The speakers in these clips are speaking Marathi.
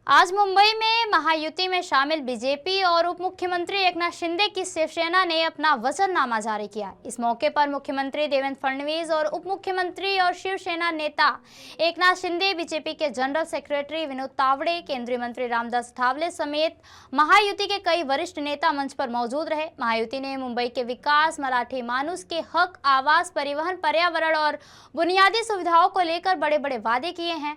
आज मुंबई में महायुति में शामिल बीजेपी और उप मुख्यमंत्री एकनाथ शिंदे की शिवसेना ने अपना वचननामा जारी किया। इस मौके पर मुख्यमंत्री देवेंद्र फडणवीस और उप मुख्यमंत्री और शिवसेना नेता एकनाथ शिंदे, बीजेपी के जनरल सेक्रेटरी विनोद तावड़े, केंद्रीय मंत्री रामदास अठावले समेत महायुति के कई वरिष्ठ नेता मंच पर मौजूद रहे। महायुति ने मुंबई के विकास, मराठी मानुस के हक, आवास, परिवहन, पर्यावरण और बुनियादी सुविधाओं को लेकर बड़े बड़े वादे किए हैं।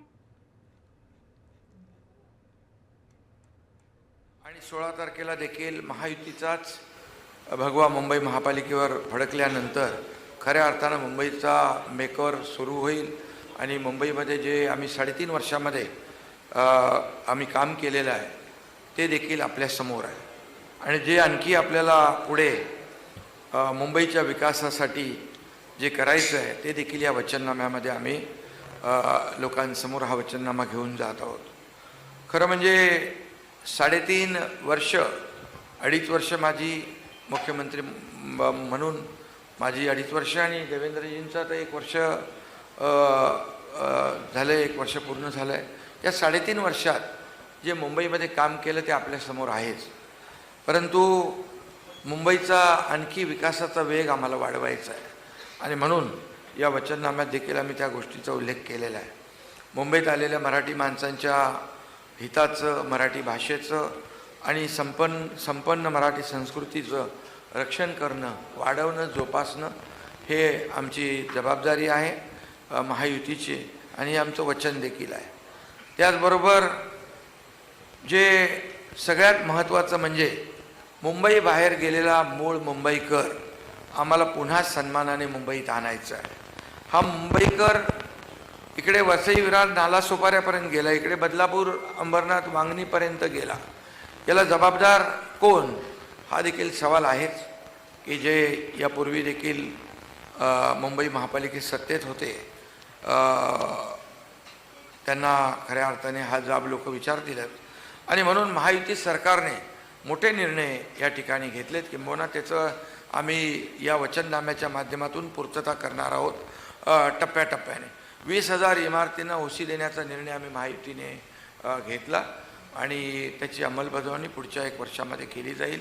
आणि 16 तारखेला देखील महायुतीचाच भगवा मुंबई महापालिकेवर फडकल्यानंतर खऱ्या अर्थानं मुंबईचा मेकओव्हर सुरू होईल आणि मुंबईमध्ये जे आम्ही 3.5 वर्षामध्ये आम्ही काम केलेलं आहे ते देखील आपल्या समोर आहे आणि जे आणखी आपल्याला पुढे मुंबईच्या विकासासाठी जे करायचं आहे ते देखील या वचननाम्यामध्ये आम्ही लोकांसमोर हा वचननामा घेऊन जात आहोत। खरं म्हणजे 3.5 वर्ष 2.5 वर्ष माझी मुख्यमंत्री म्हणून माझी 2.5 वर्ष आणि देवेंद्रजींचा तर 1 वर्ष झालं, 1 वर्ष पूर्ण झालं आहे। या 3.5 वर्षात जे मुंबईमध्ये काम केलं ते आपल्यासमोर आहेच, परंतु मुंबईचा आणखी विकासाचा वेग आम्हाला वाढवायचा आहे आणि म्हणून या वचननाम्यात देखील आम्ही त्या गोष्टीचा उल्लेख केलेला आहे। मुंबईत आलेल्या मराठी माणसांच्या हिताचं, मराठी भाषेचं आणि संपन्न मराठी संस्कृतीचं रक्षण करणं, वाढवणं, जोपासणं हे आमची जबाबदारी आहे महायुतीची आणि आमचं वचन देखील आहे। त्याचबरोबर जे सगळ्यात महत्त्वाचं म्हणजे मुंबई बाहेर गेलेला मूळ मुंबईकर आम्हाला पुन्हा सन्मानाने मुंबईत आणायचा आहे। हा मुंबईकर इकडे वसई, विरार, नालासोपाऱ्यापर्यंत गेला, इकडे बदलापूर, अंबरनाथ, वांगणीपर्यंत गेला। याला जबाबदार कोण हा देखील सवाल आहेच की जे यापूर्वी देखील मुंबई महापालिकेत सत्तेत होते त्यांना खऱ्या अर्थाने हा जाब लोक विचारतील आणि म्हणून महायुती सरकारने मोठे निर्णय या ठिकाणी घेतलेत किंबहुना त्याचं आम्ही या वचननाम्याच्या माध्यमातून पूर्तता करणार आहोत। टप्प्याटप्प्याने 20,000 इमारतींना ओसी देण्याचा निर्णय आम्ही महायुतीने घेतला आणि त्याची अंमलबजावणी पुढच्या 1 वर्षामध्ये केली जाईल।